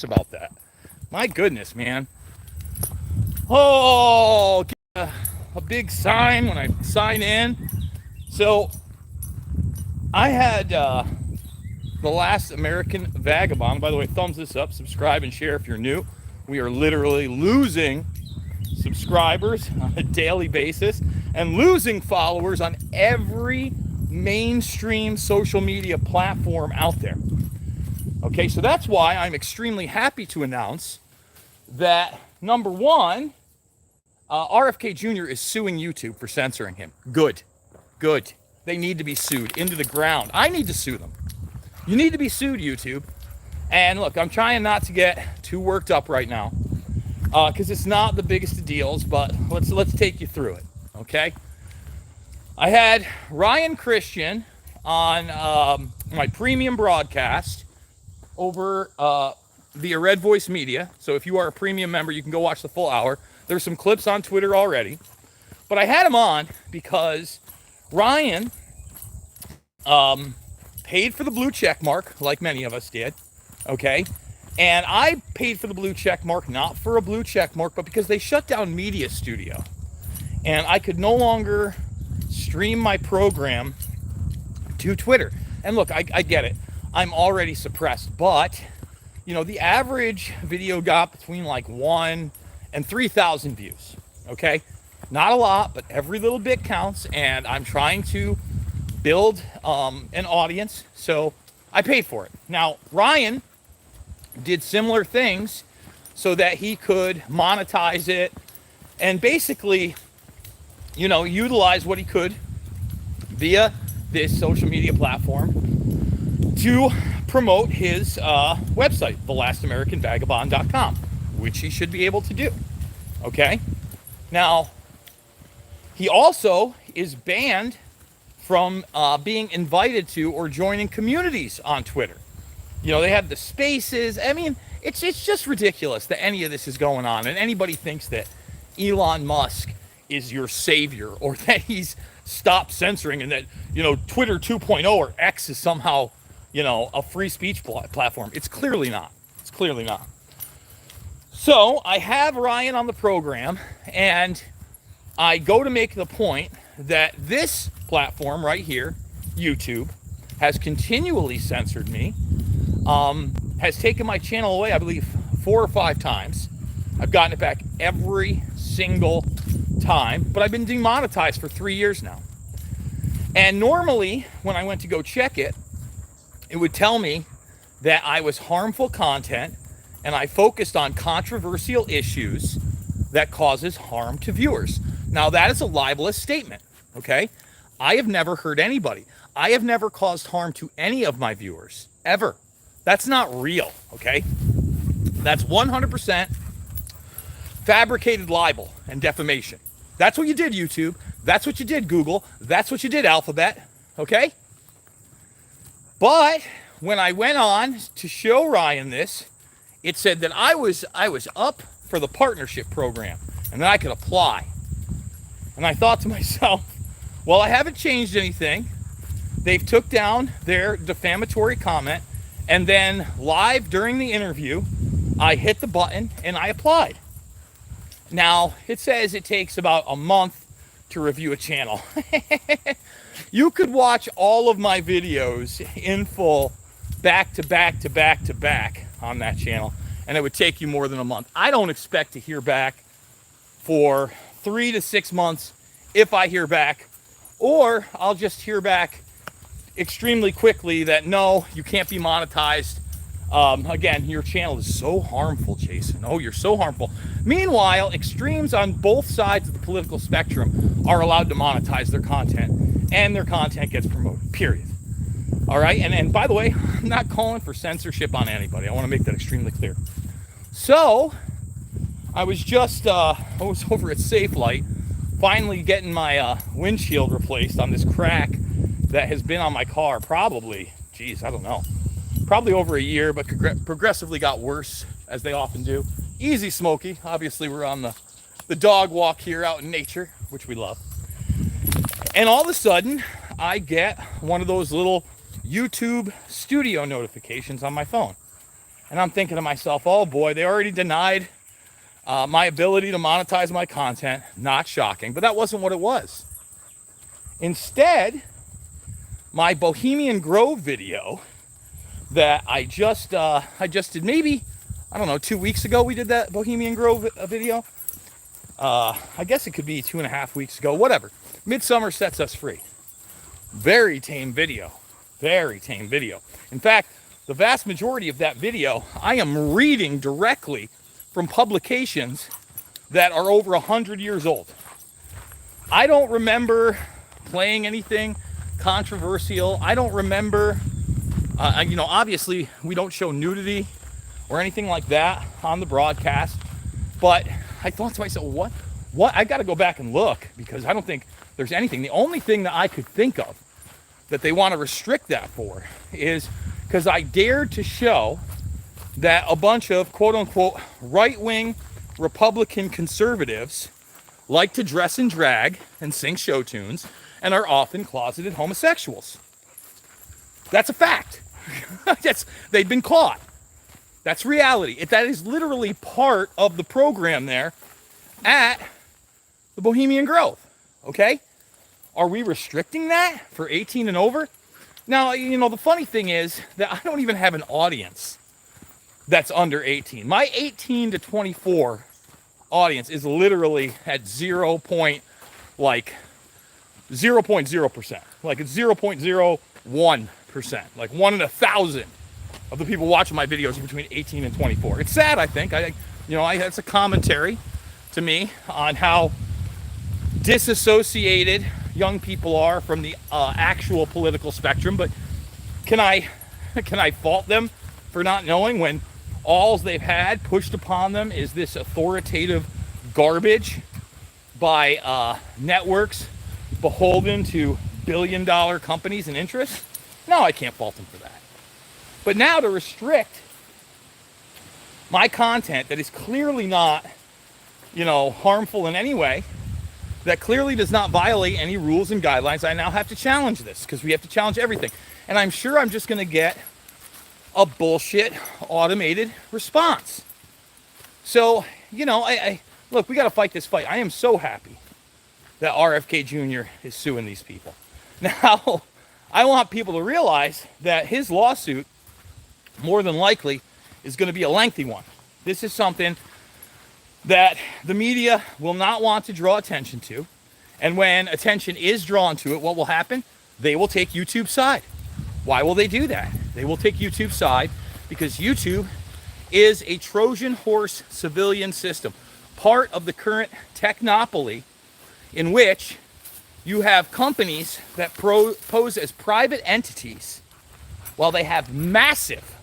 about that. My goodness, man. Oh, get a big sign when I sign in. So I had the last American Vagabond. By the way, thumbs this up, subscribe, and share if you're new. We are literally losing subscribers on a daily basis and losing followers on every mainstream social media platform out there. Okay, so that's why I'm extremely happy to announce that number one, RFK Jr. is suing YouTube for censoring him. Good. Good. They need to be sued into the ground. I need to sue them. You need to be sued, YouTube. And look, I'm trying not to get too worked up right now because it's not the biggest of deals, but let's take you through it, okay? I had Ryan Christian on my premium broadcast over via Red Voice Media. So if you are a premium member, you can go watch the full hour. There's some clips on Twitter already. But I had him on because Ryan paid for the blue check mark, like many of us did, okay? And I paid for the blue check mark, not for a blue check mark, but because they shut down Media Studio. And I could no longer stream my program to Twitter. And look, I get it. I'm already suppressed, but, you know, the average video got between like 1 and 3,000 views, okay? Not a lot, but every little bit counts, and I'm trying to build an audience, so I paid for it. Now, Ryan did similar things so that he could monetize it and basically, you know, utilize what he could via this social media platform to promote his website, thelast.americanvagabond.com, which he should be able to do, okay? Now, he also is banned from being invited to or joining communities on Twitter. You know, they have the spaces. I mean, it's just ridiculous that any of this is going on, and anybody thinks that Elon Musk is your savior or that he's stopped censoring and that, you know, Twitter 2.0 or X is somehow, you know, a free speech platform. It's clearly not. It's clearly not. So I have Ryan on the program, and I go to make the point that this platform right here, YouTube, has continually censored me, has taken my channel away, I believe, 4 or 5 times. I've gotten it back every single time, but I've been demonetized for 3 years now. And normally, when I went to go check it, it would tell me that I was harmful content and I focused on controversial issues that causes harm to viewers. Now, that is a libelous statement, okay? I have never hurt anybody. I have never caused harm to any of my viewers, ever. That's not real, okay? That's 100% fabricated libel and defamation. That's what you did, YouTube. That's what you did, Google. That's what you did, Alphabet, okay? But when I went on to show Ryan this, it said that I was up for the partnership program and that I could apply. And I thought to myself, well, I haven't changed anything. They've took down their defamatory comment, and then live during the interview, I hit the button and I applied. Now, it says it takes about a month to review a channel. You could watch all of my videos in full, back to back to back to back on that channel, and it would take you more than a month. I don't expect to hear back for 3 to 6 months if I hear back, or I'll just hear back extremely quickly that no, you can't be monetized. Again, your channel is so harmful, Jason. Oh, you're so harmful. Meanwhile, extremes on both sides of the political spectrum are allowed to monetize their content, and their content gets promoted, period. All right, and by the way, I'm not calling for censorship on anybody. I want to make that extremely clear. So, I was just, I was over at Safe Light, finally getting my windshield replaced on this crack that has been on my car probably, geez, I don't know, probably over a year, but progressively got worse, as they often do. Easy, Smokey. Obviously, we're on the dog walk here out in nature, which we love. And all of a sudden, I get one of those little YouTube studio notifications on my phone. And I'm thinking to myself, oh boy, they already denied my ability to monetize my content. Not shocking, but that wasn't what it was. Instead, my Bohemian Grove video that I just did, maybe, I don't know, 2 weeks ago we did that Bohemian Grove video. I guess it could be 2.5 weeks ago, whatever. Midsummer Sets Us Free. Very tame video. Very tame video. In fact, the vast majority of that video, I am reading directly from publications that are over 100 years old. I don't remember playing anything controversial. I don't remember, obviously we don't show nudity or anything like that on the broadcast. But I thought to myself, what? I got to go back and look, because I don't think there's anything. The only thing that I could think of that they want to restrict that for is because I dared to show that a bunch of quote-unquote right-wing Republican conservatives like to dress in drag and sing show tunes and are often closeted homosexuals. That's a fact. They've been caught. That's reality. That is literally part of the program there at the Bohemian Grove, okay? Are we restricting that for 18 and over? Now, the funny thing is that I don't even have an audience that's under 18. My 18 to 24 audience is literally at 0.0%. Like it's 0.01%. Like 1 in 1,000 of the people watching my videos are between 18 and 24. It's sad, I think. That's a commentary to me on how disassociated young people are from the actual political spectrum. But can I fault them for not knowing when all they've had pushed upon them is this authoritative garbage by networks beholden to billion-dollar companies and interests? No, I can't fault them for that. But now to restrict my content that is clearly not, harmful in any way, that clearly does not violate any rules and guidelines, I now have to challenge this, because we have to challenge everything. And I'm sure I'm just going to get a bullshit automated response. So, look, we got to fight this fight. I am so happy that RFK Jr. is suing these people. Now, I want people to realize that his lawsuit, more than likely, is going to be a lengthy one. This is something that the media will not want to draw attention to. And when attention is drawn to it, what will happen? They will take YouTube's side. Why will they do that? They will take YouTube's side because YouTube is a Trojan horse civilian system, part of the current technopoly in which you have companies that pose as private entities while they have massive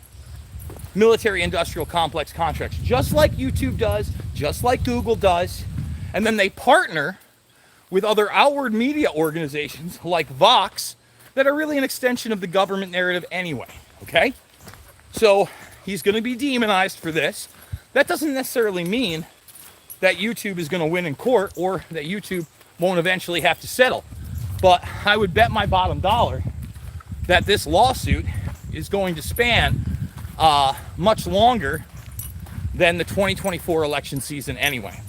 military-industrial complex contracts, just like YouTube does, just like Google does, and then they partner with other outward media organizations like Vox that are really an extension of the government narrative anyway, okay? So he's going to be demonized for this. That doesn't necessarily mean that YouTube is going to win in court or that YouTube won't eventually have to settle. But I would bet my bottom dollar that this lawsuit is going to span much longer than the 2024 election season anyway.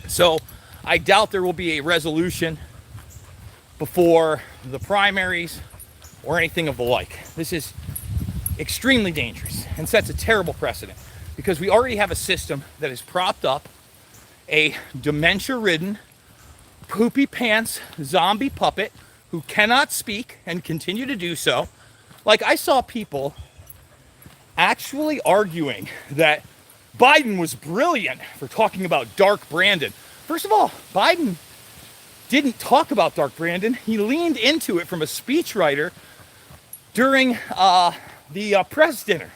So I doubt there will be a resolution before the primaries or anything of the like. This is extremely dangerous and sets a terrible precedent because we already have a system that has propped up a dementia-ridden, poopy pants zombie puppet who cannot speak and continue to do so. Like, I saw people actually arguing that Biden was brilliant for talking about Dark Brandon. First of all, Biden didn't talk about Dark Brandon. He leaned into it from a speechwriter during the press dinner,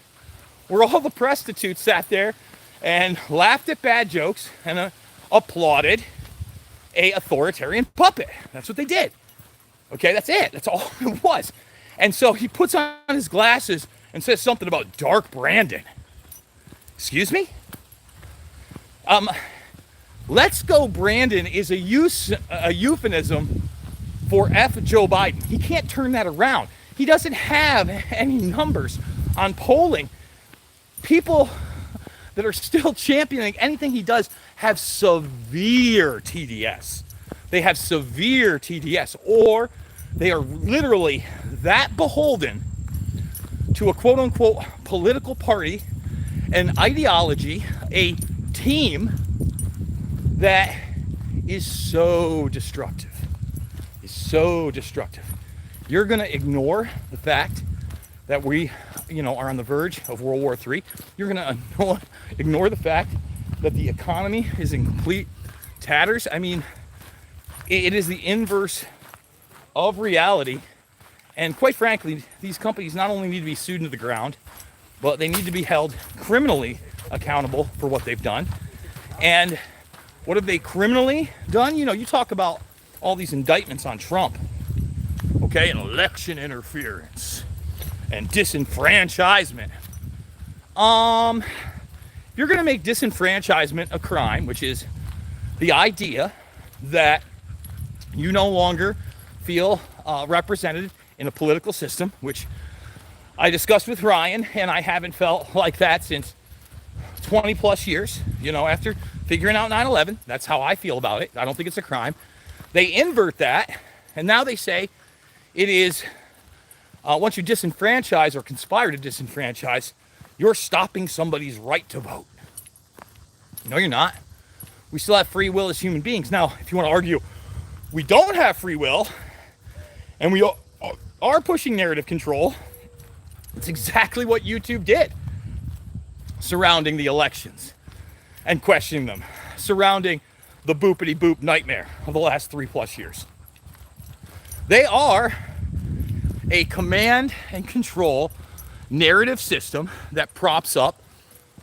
where all the prostitutes sat there and laughed at bad jokes and applauded a authoritarian puppet. That's what they did. Okay, that's it. That's all it was. And so he puts on his glasses and says something about Dark Brandon. Excuse me? Let's go Brandon is a euphemism for F Joe Biden. He can't turn that around. He doesn't have any numbers on polling. people that are still championing anything he does have severe TDS. They have severe TDS, or they are literally that beholden to a quote unquote political party, an ideology, a team that is so destructive. Is so destructive. You're going to ignore the fact that we, are on the verge of World War III. You're going to ignore the fact that the economy is in complete tatters. I mean, it is the inverse of reality. And quite frankly, these companies not only need to be sued into the ground, but they need to be held criminally accountable for what they've done. And what have they criminally done? You talk about all these indictments on Trump, okay, and election interference and disenfranchisement. If you're going to make disenfranchisement a crime, which is the idea that you no longer feel represented in a political system, which I discussed with Ryan, and I haven't felt like that since 20 plus years, after figuring out 9/11. That's how I feel about it. I don't think it's a crime. They invert that, and now they say it is, once you disenfranchise or conspire to disenfranchise, you're stopping somebody's right to vote. No, you're not. We still have free will as human beings. Now, if you want to argue we don't have free will, and we are pushing narrative control, it's exactly what YouTube did surrounding the elections and questioning them, surrounding the boopity boop nightmare of the last 3+ years. They are a command and control narrative system that props up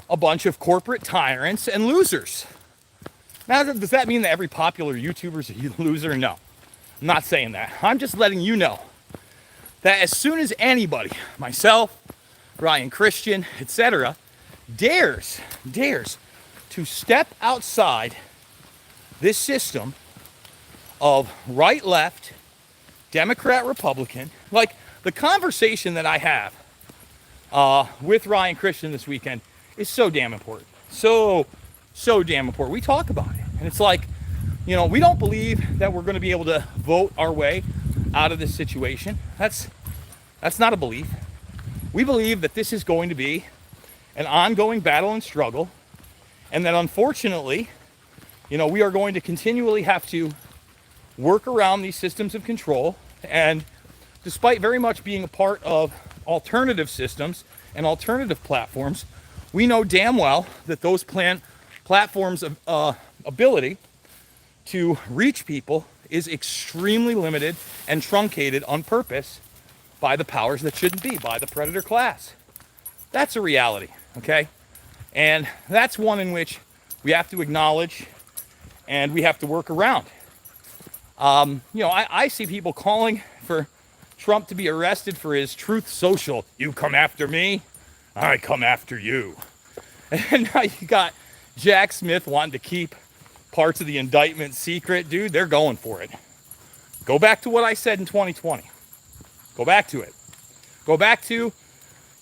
a bunch of corporate tyrants and losers. Now, does that mean that every popular YouTuber is a loser? No, I'm not saying that. I'm just letting you know that as soon as anybody, myself, Ryan Christian, etc., dares to step outside this system of right, left, Democrat, Republican, like the conversation that I have with Ryan Christian this weekend is so damn important. So damn important. We talk about it. And it's like, we don't believe that we're going to be able to vote our way out of this situation. That's not a belief. We believe that this is going to be an ongoing battle and struggle, and that unfortunately, we are going to continually have to work around these systems of control. And despite very much being a part of alternative systems and alternative platforms, we know damn well that those platforms' ability to reach people is extremely limited and truncated on purpose by the powers that shouldn't be, by the predator class. That's a reality, okay? And that's one in which we have to acknowledge and we have to work around. I see people calling for Trump to be arrested for his Truth Social. You come after me, I come after you. And now you got Jack Smith wanting to keep parts of the indictment secret. Dude, they're going for it. Go back to what I said in 2020. Go back to it. Go back to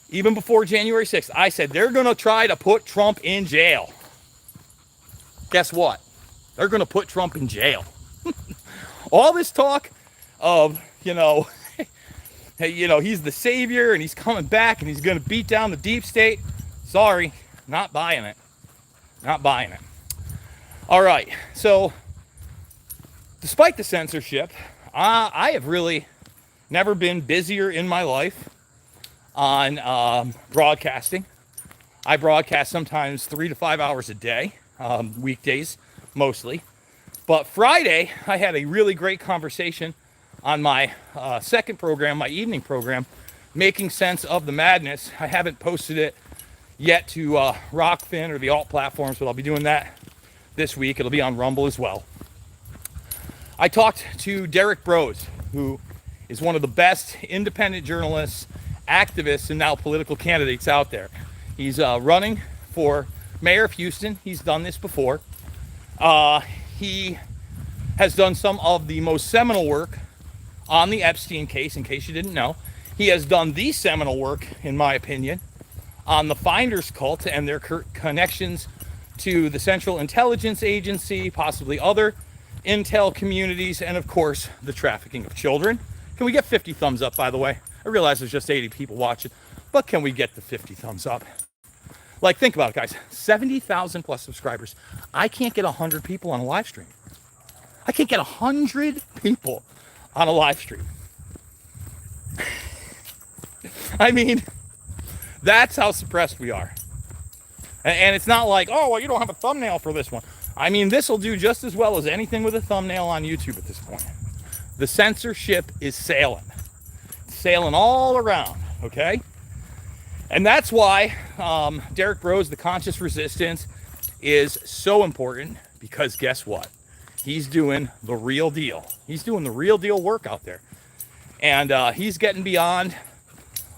even before January 6th. I said they're going to try to put Trump in jail. Guess what? They're going to put Trump in jail. All this talk of, he's the savior and he's coming back and he's going to beat down the deep state. Sorry, not buying it. Not buying it. All right, so despite the censorship, I have really never been busier in my life on broadcasting. I broadcast sometimes 3 to 5 hours a day, weekdays mostly. But Friday, I had a really great conversation on my second program, my evening program, Making Sense of the Madness. I haven't posted it yet to Rockfin or the alt platforms, but I'll be doing that this week. It'll be on Rumble as well. I talked to Derek Brose, who is one of the best independent journalists, activists, and now political candidates out there. He's running for mayor of Houston. He's done this before. He has done some of the most seminal work on the Epstein case, in case you didn't know. He has done the seminal work, in my opinion, on the Finders cult and their connections to the Central Intelligence Agency, possibly other intel communities, and of course, the trafficking of children. Can we get 50 thumbs up, by the way? I realize there's just 80 people watching, but can we get the 50 thumbs up? Like, think about it, guys. 70,000 plus subscribers. I can't get 100 people on a live stream. I can't get 100 people on a live stream. I mean, that's how suppressed we are. And it's not like, oh, well, you don't have a thumbnail for this one. I mean, this will do just as well as anything with a thumbnail on YouTube at this point. The censorship is sailing. It's sailing all around, okay? And that's why Derek Bro's The Conscious Resistance is so important, because guess what? He's doing the real deal. He's doing the real deal work out there. And he's getting beyond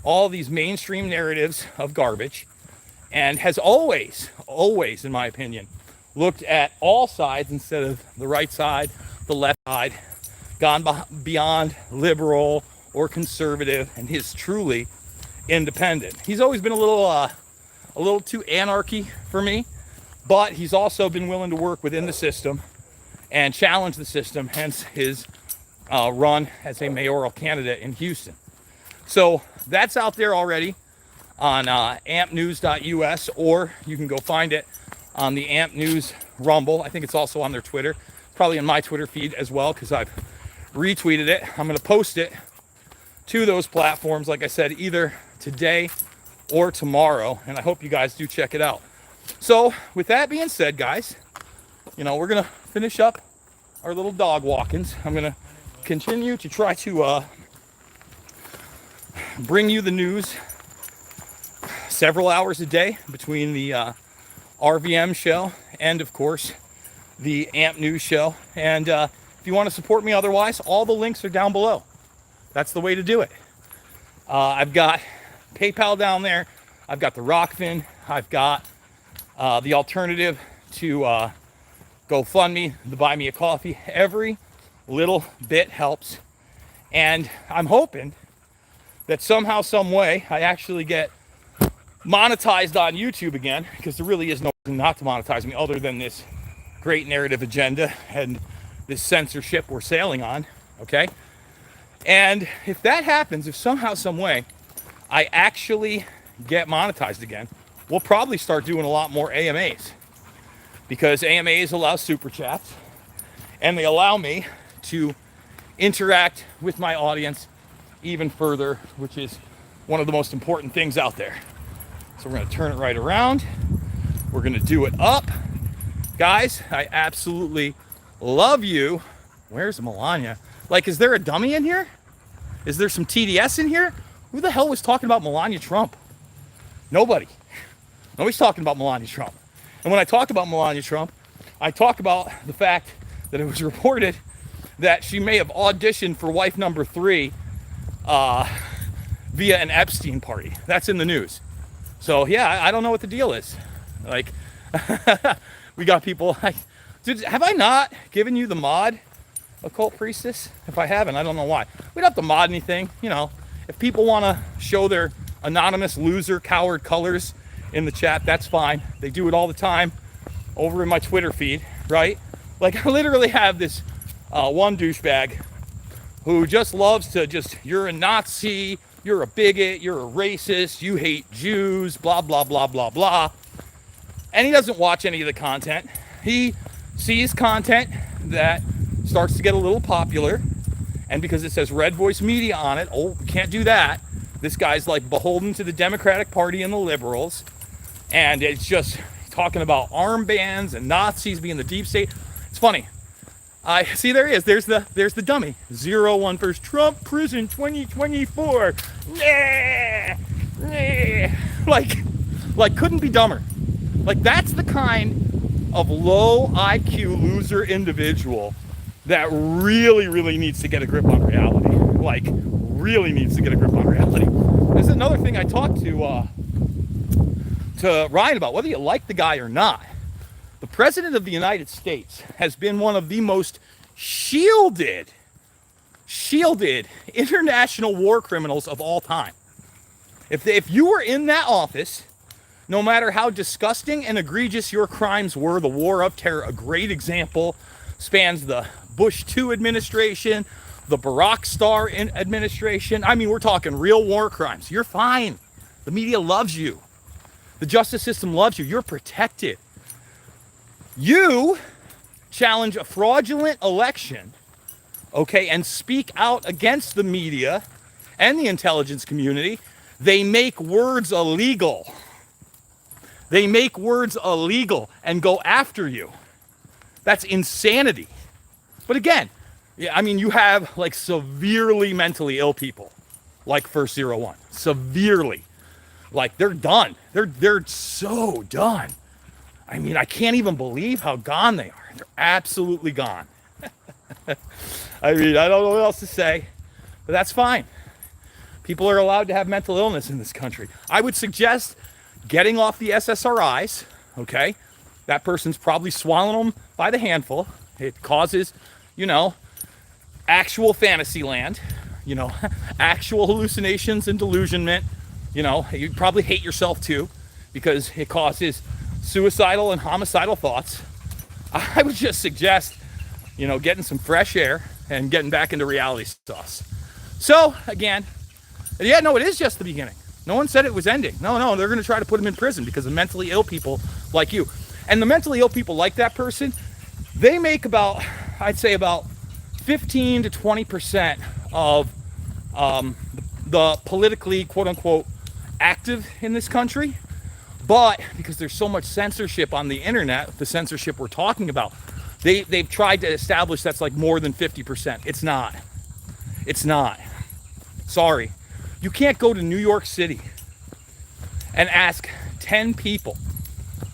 all these mainstream narratives of garbage, and has always, in my opinion, looked at all sides instead of the right side, the left side, gone beyond liberal or conservative, and is truly independent. He's always been a little too anarchy for me, but he's also been willing to work within the system and challenge the system, hence his run as a mayoral candidate in Houston. So that's out there already on ampnews.us, or you can go find it on the Amp News Rumble. I think it's also on their Twitter, probably in my Twitter feed as well, because I've retweeted it. I'm going to post it to those platforms, like I said, either today or tomorrow, and I hope you guys do check it out. So with that being said, guys, you know, we're going to finish up our little dog walkings. I'm going to continue to try to bring you the news several hours a day between the RVM show and, of course, the Amp News show. And if you want to support me otherwise, all the links are down below. That's the way to do it. I've got PayPal down there. I've got the Rockfin. I've got the alternative to GoFundMe, the Buy Me a Coffee. Every little bit helps. And I'm hoping that somehow, some way, I actually get monetized on YouTube again, because there really is no reason not to monetize me other than this great narrative agenda and this censorship we're sailing on, okay? And if that happens, if somehow, some way, I actually get monetized again, we'll probably start doing a lot more AMAs, because AMAs allow super chats, and they allow me to interact with my audience even further, which is one of the most important things out there. So we're going to turn it right around. We're going to do it up. Guys, I absolutely love you. Where's Melania? Like, is there a dummy in here? Is there some TDS in here? Who the hell was talking about Melania Trump? Nobody. Nobody's talking about Melania Trump. And when I talk about Melania Trump, I talk about the fact that it was reported that she may have auditioned for wife number 3 via an Epstein party. That's in the news. So yeah, I don't know what the deal is. Like, we got people like, dude, have I not given you the mod, Occult Priestess? If I haven't, I don't know why. We don't have to mod anything, you know. If people want to show their anonymous loser coward colors in the chat, that's fine. They do it all the time over in my Twitter feed, right? Like, I literally have this one douchebag who just loves to you're a Nazi, you're a bigot, you're a racist, you hate Jews, blah, blah, blah, blah, blah. And he doesn't watch any of the content. He sees content that starts to get a little popular, and because it says Red Voice Media on it, oh, we can't do that. This guy's like beholden to the Democratic Party and the liberals, and it's just talking about armbands and Nazis being the deep state. It's funny. I see, there he is. There's the dummy. 01 first Trump prison 2024. Nah, nah. Like couldn't be dumber. Like, that's the kind of low IQ loser individual that really needs to get a grip on reality. Like, really needs to get a grip on reality. There's another thing I talked to Ryan about, whether you like the guy or not. The President of the United States has been one of the most shielded international war criminals of all time. If you were in that office, No matter how disgusting and egregious your crimes were, the war of terror, a great example, spans the Bush II administration, the Barack Star administration. I mean, we're talking real war crimes. You're fine. The media loves you. The justice system loves you. You're protected. You challenge a fraudulent election, okay, and speak out against the media and the intelligence community. They make words illegal. They make words illegal and go after you. That's insanity. But again, yeah, I mean, you have like severely mentally ill people, like First 01, severely, like they're done. They're so done. I mean, I can't even believe how gone they are. They're absolutely gone. I mean, I don't know what else to say, but that's fine. People are allowed to have mental illness in this country. I would suggest getting off the SSRIs, okay? That person's probably swallowing them by the handful. It causes, actual fantasy land, actual hallucinations and delusionment. You probably hate yourself too because it causes suicidal and homicidal thoughts. I would just suggest, getting some fresh air and getting back into reality stuff. So, again, yeah, no, it is just the beginning. No one said it was ending. No, they're going to try to put him in prison because of mentally ill people like you. And the mentally ill people like that person, they make about 15 to 20% of the politically, quote unquote, active in this country. But because there's so much censorship on the internet, the censorship we're talking about, they've tried to establish that's like more than 50%. It's not. It's not. Sorry. You can't go to New York City and ask 10 people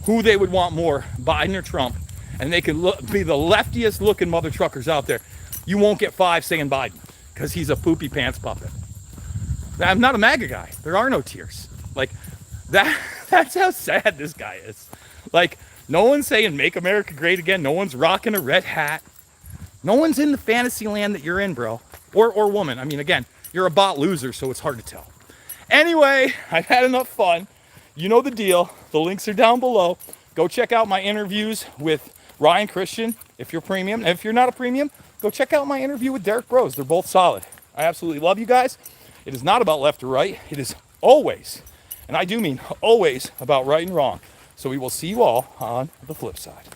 who they would want more, Biden or Trump, and they can be the leftiest looking mother truckers out there. You won't get 5 saying Biden because he's a poopy pants puppet. I'm not a MAGA guy. There are no tears. Like that's how sad this guy is. Like, no one's saying make America great again. No one's rocking a red hat. No one's in the fantasy land that you're in, bro. Or woman. I mean, again, you're a bot loser, so it's hard to tell. Anyway, I've had enough fun. You know the deal. The links are down below. Go check out my interviews with Ryan Christian if you're premium. And if you're not a premium, go check out my interview with Derek Bros. They're both solid. I absolutely love you guys. It is not about left or right. It is always, and I do mean always, about right and wrong. So we will see you all on the flip side.